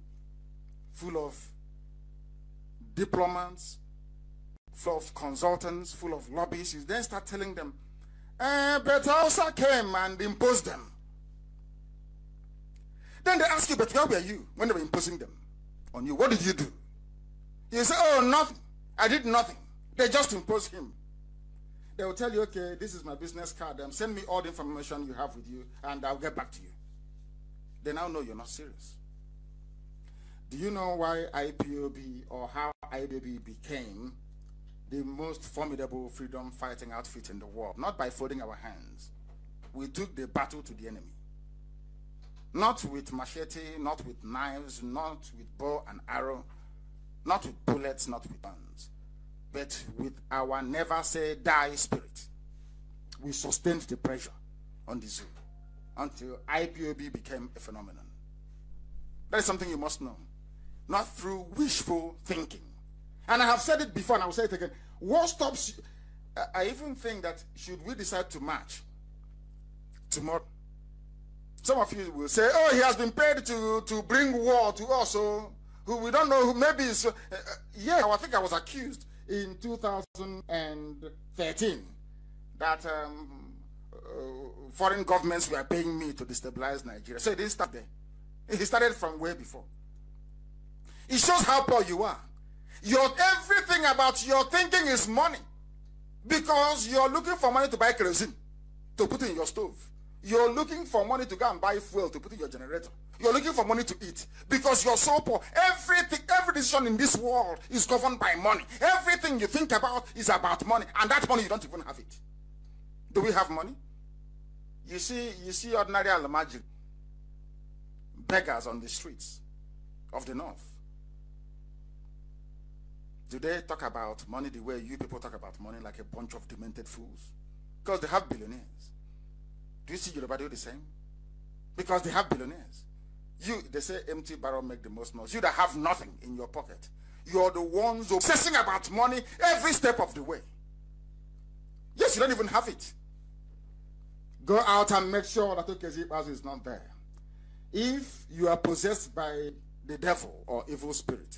full of diplomats, full of consultants, full of lobbyists, you then start telling them, but Hausa came and imposed them. Then they ask you, but where were you when they were imposing them on you? What did you do? You say, oh, nothing. I did nothing. They just imposed him. They will tell you, okay, this is my business card. Send me all the information you have with you, and I'll get back to you. They now know you're not serious. Do you know why IPOB, or how IPOB became the most formidable freedom fighting outfit in the world? Not by folding our hands. We took the battle to the enemy. Not with machete, not with knives, not with bow and arrow, not with bullets, not with guns, but with our never say die spirit. We sustained the pressure on the zoo until IPOB became a phenomenon. That is something you must know. Not through wishful thinking. And I have said it before and I will say it again. What stops you? I even think that should we decide to march tomorrow, some of you will say, oh, he has been paid to bring war to us. So who we don't know who, maybe it's, yeah, I think I was accused in 2013 that foreign governments were paying me to destabilize Nigeria. So it didn't start there. It started from way before. It shows how poor you are. Everything about your thinking is money, because you're looking for money to buy kerosene to put in your stove. You're looking for money to go and buy fuel to put in your generator. You're looking for money to eat because you're so poor. Every decision in this world is governed by money. Everything you think about is about money, and that money you don't even have it. Do we have money? You see ordinary Alamaji beggars on the streets of the north. Do they talk about money the way you people talk about money, like a bunch of demented fools? Because they have billionaires. Do you see Yoruba do the same? Because they have billionaires. They say empty barrel make the most noise. You that have nothing in your pocket, You're the ones obsessing about money every step of the way. Yes, you don't even have it. Go out and make sure that Okezie is not there. If you are possessed by the devil or evil spirit,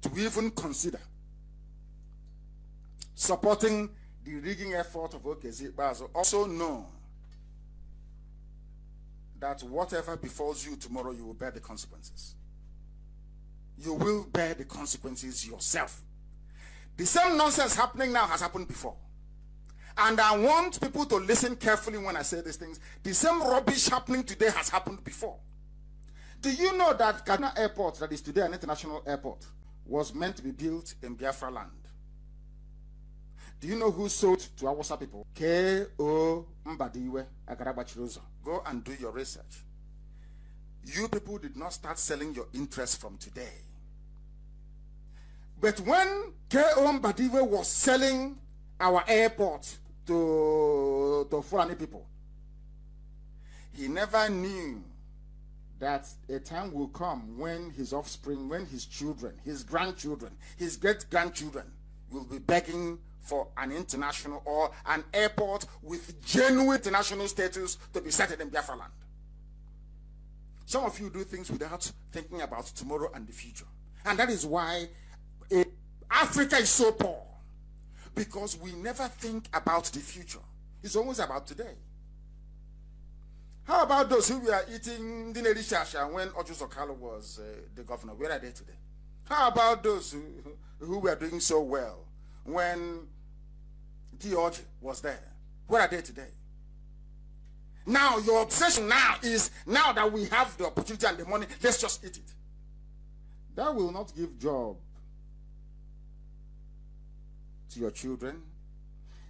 to even consider supporting the rigging effort of Okezie, also know that whatever befalls you tomorrow, you will bear the consequences. You will bear the consequences yourself. The same nonsense happening now has happened before. And I want people to listen carefully when I say these things. The same rubbish happening today has happened before. Do you know that Kaduna Airport, that is today an international airport, was meant to be built in Biafra land? Do you know who sold to Awasa people? K.O. Mbadiwe Agarabachirozo. Go and do your research. You people did not start selling your interest from today. But when K.O. Mbadiwe was selling our airport to Fulani people, he never knew that a time will come when his offspring, when his children, his grandchildren, his great-grandchildren will be begging for an international or an airport with genuine international status to be settled in Biafra land. Some of you do things without thinking about tomorrow and the future. And that is why Africa is so poor. Because we never think about the future. It's always about today. How about those who were eating dinner shasha when Ojo Sokalo was the governor? Where are they today? How about those who were doing so well when T.O.J. was there? Where are they today? Now, your obsession now is, now that we have the opportunity and the money, let's just eat it. That will not give job to your children.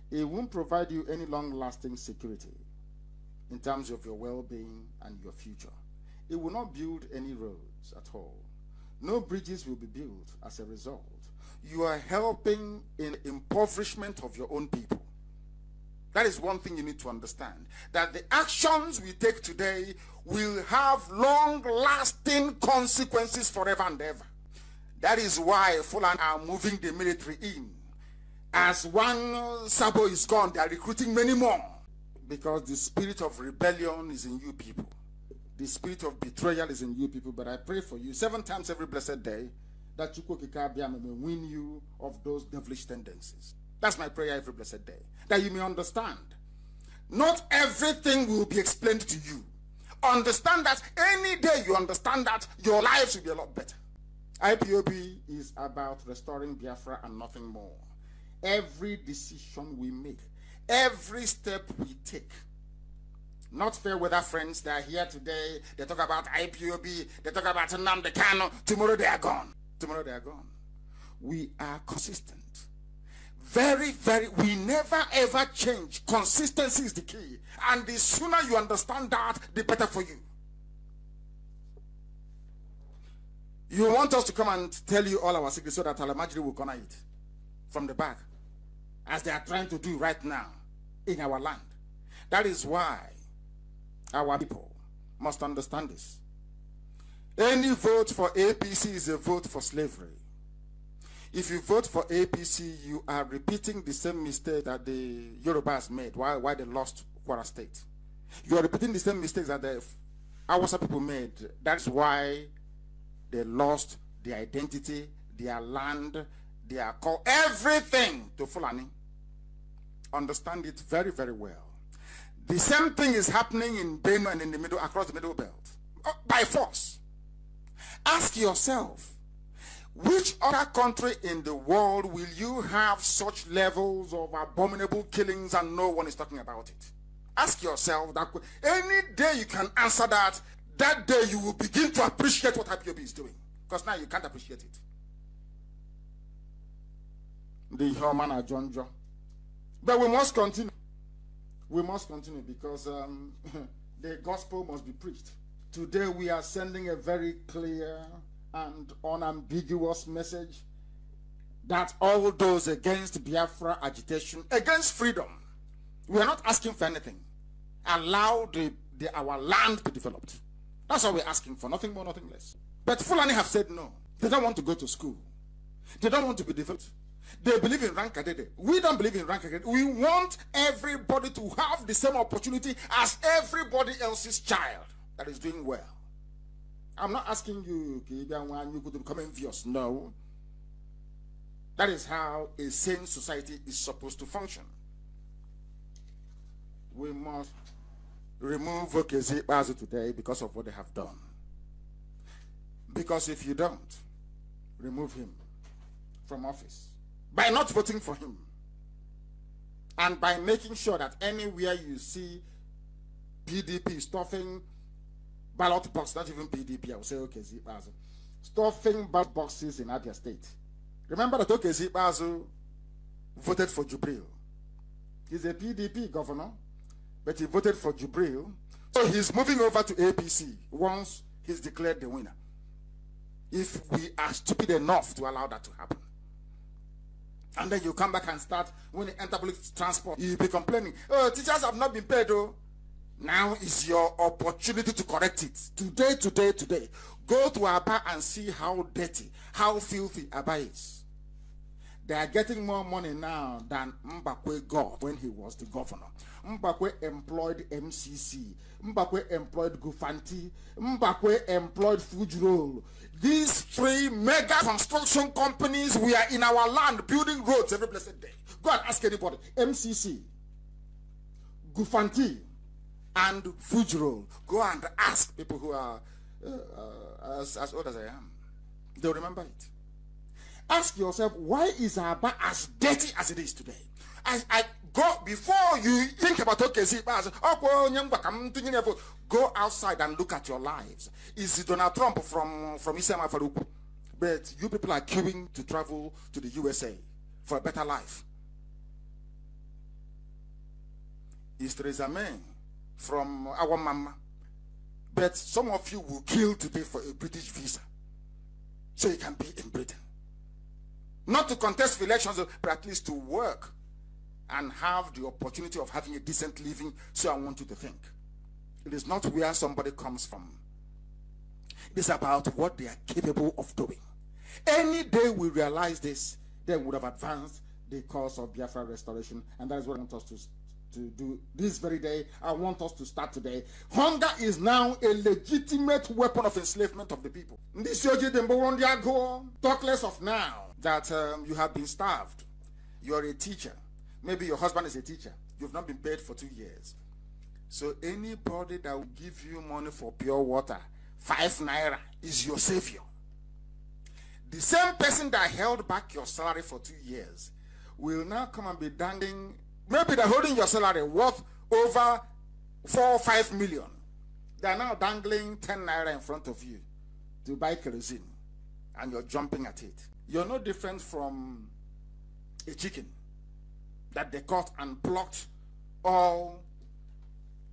It won't provide you any long-lasting security in terms of your well-being and your future. It will not build any roads at all. No bridges will be built as a result. You are helping in impoverishment of your own people. That is one thing you need to understand. That the actions we take today will have long-lasting consequences forever and ever. That is why Fulani are moving the military in. As one Sabo is gone, they are recruiting many more. Because the spirit of rebellion is in you people. The spirit of betrayal is in you people. But I pray for you 7 times every blessed day that Chukwukika may win you of those devilish tendencies. That's my prayer every blessed day. That you may understand. Not everything will be explained to you. Understand that any day you understand that, your lives will be a lot better. IPOB is about restoring Biafra and nothing more. Every decision we make, every step we take. Not fair weather friends, they are here today, they talk about IPOB, they talk about Nnamdi Kanu, tomorrow they are gone. Tomorrow they are gone. We are consistent. We never ever change. Consistency is the key. And the sooner you understand that, the better for you. You want us to come and tell you all our secrets so that Alamajiri will corner it from the back, as they are trying to do right now in our land. That is why our people must understand this. Any vote for APC is a vote for slavery. If you vote for APC, you are repeating the same mistake that the Yorubas made why they lost Kwara State. You are repeating the same mistakes that the Awasa people made. That's why they lost their identity, their land, their call, everything to Fulani. Understand it very, very well. The same thing is happening in Benue and in the middle, across the middle belt. By force. Ask yourself, which other country in the world will you have such levels of abominable killings and no one is talking about it? Ask yourself that. Any day you can answer that, that day you will begin to appreciate what IPOB is doing. Because now you can't appreciate it. The human are John. But we must continue. We must continue because the gospel must be preached. Today we are sending a very clear and unambiguous message that all those against Biafra agitation, against freedom, we are not asking for anything. Allow our land to be developed. That's all we're asking for, nothing more, nothing less. But Fulani have said no. They don't want to go to school. They don't want to be developed. They believe in rank adede. We don't believe in rank adede. We want everybody to have the same opportunity as everybody else's child that is doing well. I'm not asking you to become envious. No. That is how a sane society is supposed to function. We must remove Okezi Bazu today because of what they have done. Because if you don't, remove him from office by not voting for him and by making sure that anywhere you see PDP stuffing ballot boxes, not even PDP, I will say Okezi Bazu, stuffing ballot boxes in Abia State. Remember that Okezi Bazu voted for Jubril. He's a PDP governor, but he voted for Jubril. So he's moving over to APC once he's declared the winner. If we are stupid enough to allow that to happen. And then you come back and start, when you enter public transport, you'll be complaining, oh, teachers have not been paid, though. Now is your opportunity to correct it. Today. Go to Aba and see how dirty, how filthy Aba is. They are getting more money now than Mbakwe got when he was the governor. Mbakwe employed MCC. Mbakwe employed Gufanti. Mbakwe employed Fujrol. These three mega construction companies, we are in our land building roads every blessed day. Go and ask anybody. MCC, Gufanti, and Fujrol. Go and ask people who are as old as I am. They'll remember it. Ask yourself, why is Aba as dirty as it is today? I go, before you think about Okezi, go outside and look at your lives. Is it Donald Trump from Isama Faruku? But you people are queuing to travel to the USA for a better life. Is Theresa May from our mama? But some of you will kill today for a British visa, so you can be in Britain. Not to contest for elections, but at least to work and have the opportunity of having a decent living. So I want you to think. It is not where somebody comes from. It is about what they are capable of doing. Any day we realize this, they would have advanced the cause of Biafra restoration. And that is what I want us to do this very day. I want us to start today. Hunger is now a legitimate weapon of enslavement of the people. Talk less of now that you have been starved. You're a teacher. Maybe your husband is a teacher. You've not been paid for 2 years. So anybody that will give you money for pure water, 5 naira, is your savior. The same person that held back your salary for 2 years will now come and be dangling. Maybe they're holding your salary worth over 4 or 5 million. They're now dangling 10 naira in front of you to buy kerosene, and you're jumping at it. You're no different from a chicken that they caught and plucked all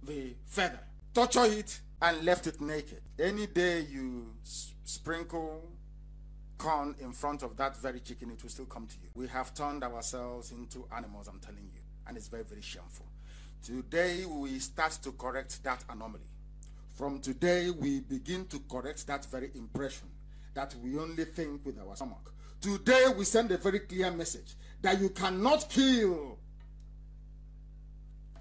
the feather, torture it, and left it naked. Any day you sprinkle corn in front of that very chicken, it will still come to you. We have turned ourselves into animals, I'm telling you, and it's very, very shameful. Today we start to correct that anomaly. From today we begin to correct that very impression that we only think with our stomach. Today we send a very clear message that you cannot kill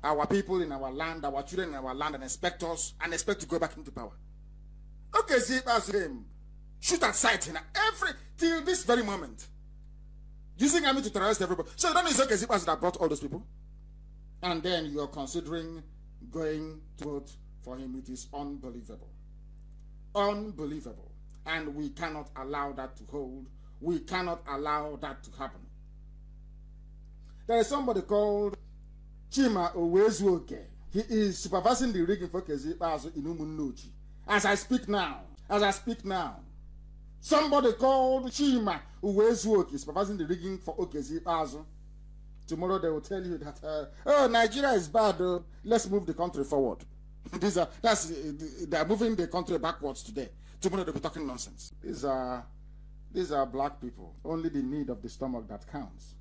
our people in our land, our children in our land, and expect us and expect to go back into power. Okay, see, as him shoot at sight in till this very moment, using army to terrorize everybody. So that is okay, see, that brought all those people, and then you are considering going to vote for him. It is unbelievable, unbelievable, and we cannot allow that to hold. We cannot allow that to happen. There is somebody called Chima Owezuoke. He is supervising the rigging for Okezi Bazu in Umunnuchi. As I speak now, somebody called Chima Owezuoke is supervising the rigging for Okezi Bazu. Tomorrow they will tell you that oh, Nigeria is bad. Let's move the country forward. They are moving the country backwards today. Tomorrow they'll be talking nonsense. These are black people. Only the need of the stomach that counts.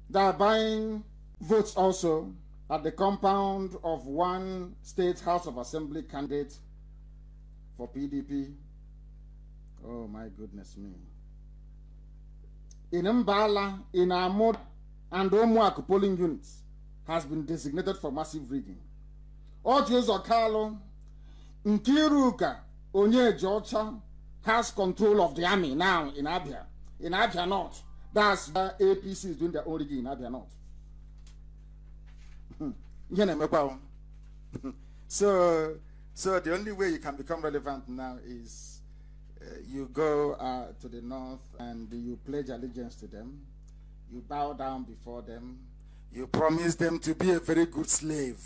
They are buying votes also at the compound of one state House of Assembly candidate for PDP. Oh my goodness me. in Mbala, in Amod, and Omuaku polling units has been designated for massive rigging. Ojos Okalo, Nkiruka, Onye Georgia has control of the army now in Abia. In Abia North. That's why APC is doing their own rigging in Abia North. So the only way you can become relevant now is you go to the north and you pledge allegiance to them. You bow down before them. You promise them to be a very good slave.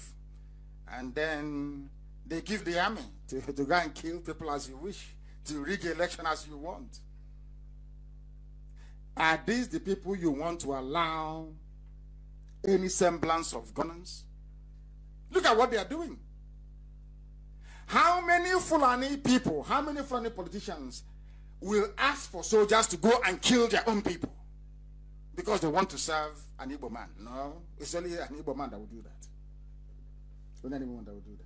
And then they give the army to go and kill people as you wish, to rig election as you want. Are these the people you want to allow any semblance of governance? Look at what they are doing. How many Fulani people, how many Fulani politicians will ask for soldiers to go and kill their own people because they want to serve an Igbo man? No, it's only an Igbo man that will do that. Only anyone that will do that.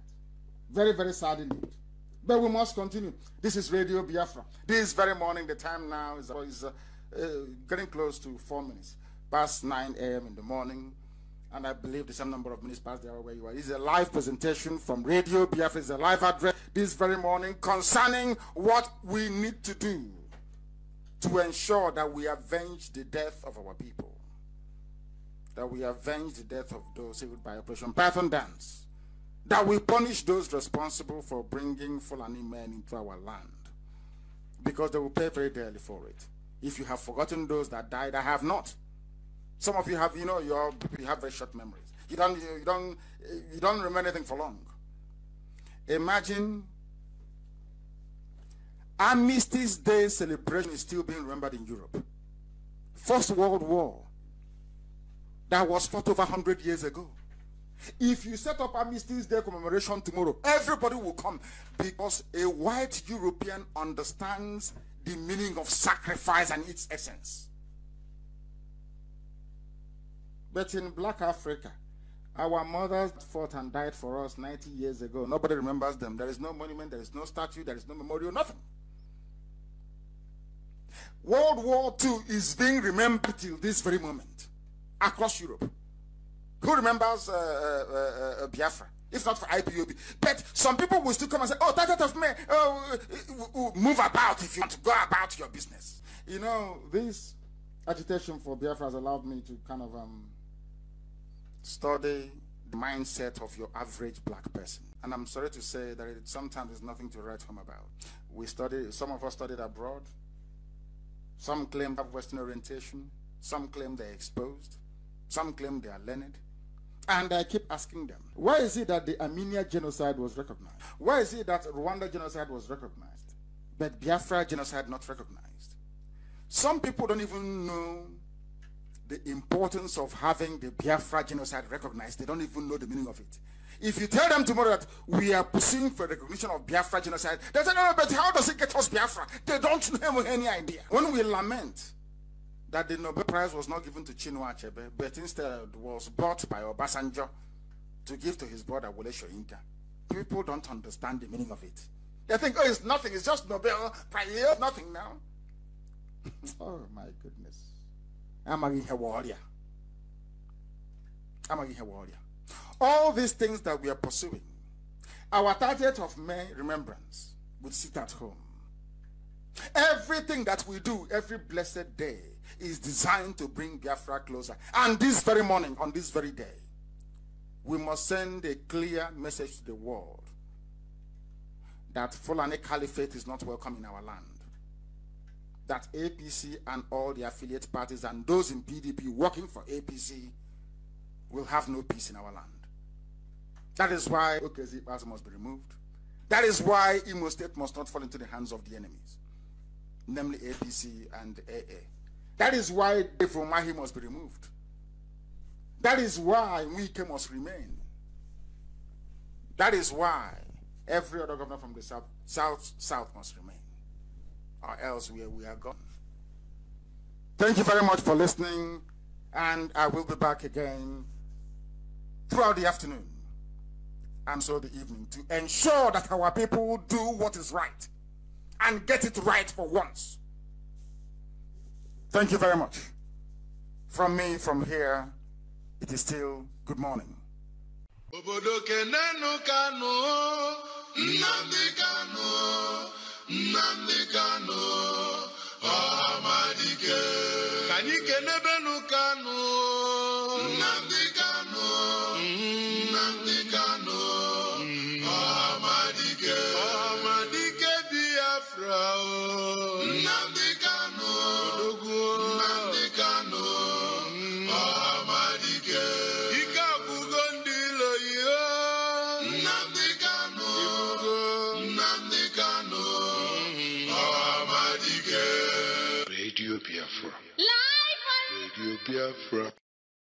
Very, very sad indeed. But we must continue. This is Radio Biafra. This very morning, the time now is getting close to 4 minutes past 9 a.m. in the morning. And I believe the same number of minutes past there where you are. It's a live presentation from Radio Biafra. It's a live address this very morning concerning what we need to do to ensure that we avenge the death of our people. That we avenge the death of those killed by Operation Python Dance. That we punish those responsible for bringing Fulani men into our land. Because they will pay very dearly for it. If you have forgotten those that died, I have not. Some of you have, you have very short memories. You don't remember anything for long. Imagine Armistice Day celebration is still being remembered in Europe. First World War that was fought over 100 years ago. If you set up Armistice Day commemoration tomorrow, everybody will come because a white European understands the meaning of sacrifice and its essence. But in Black Africa, our mothers fought and died for us 90 years ago. Nobody remembers them. There is no monument, there is no statue, there is no memorial, nothing. World War II is being remembered till this very moment across Europe. Who remembers Biafra? If not for IPOB. But some people will still come and say, oh, 30th of May, move about if you want to go about your business. You know, this agitation for Biafra has allowed me to kind of study the mindset of your average black person. And I'm sorry to say that sometimes there's nothing to write home about. Some of us studied abroad. Some claim they have Western orientation. Some claim they're exposed. Some claim they are learned. And I keep asking them, why is it that the Armenia genocide was recognized? Why is it that Rwanda genocide was recognized, but Biafra genocide not recognized? Some people don't even know the importance of having the Biafra genocide recognized. They don't even know the meaning of it. If you tell them tomorrow that we are pursuing for recognition of Biafra genocide, they say, no, but how does it get us Biafra? They don't have any idea. When we lament that the Nobel Prize was not given to Chinua Achebe, but instead was bought by Obasanjo to give to his brother Wole Soyinka, people don't understand the meaning of it. They think, oh, it's nothing, it's just Nobel Prize, nothing now. Oh my goodness. I'm a warrior. All these things that we are pursuing, our 30th of May remembrance would sit at home. Everything that we do every blessed day is designed to bring Biafra closer. And this very morning, on this very day, we must send a clear message to the world that Fulani Caliphate is not welcome in our land. That APC and all the affiliate parties and those in PDP working for APC will have no peace in our land. That is why Okezi Baza must be removed. That is why Imo State must not fall into the hands of the enemies, namely APC and AA. That is why Mahi must be removed. That is why Wike must remain. That is why every other governor from the south must remain. Or else we are gone. Thank you very much for listening, and I will be back again throughout the afternoon and so the evening to ensure that our people do what is right and get it right for once. Thank you very much. From me, from here, it is still good morning. Obodo kenenu Kanu, Nnamdi Kanu, Nnamdi Kanu, Amadike. Kani kenebenu Kanu, Nnamdi Kanu, Nnamdi Kanu, Amadike. Amadike Biafra, Nnamdi Kanu, Nnamdi Kanu, Amadike. Radio Biafra. Live on Radio Biafra.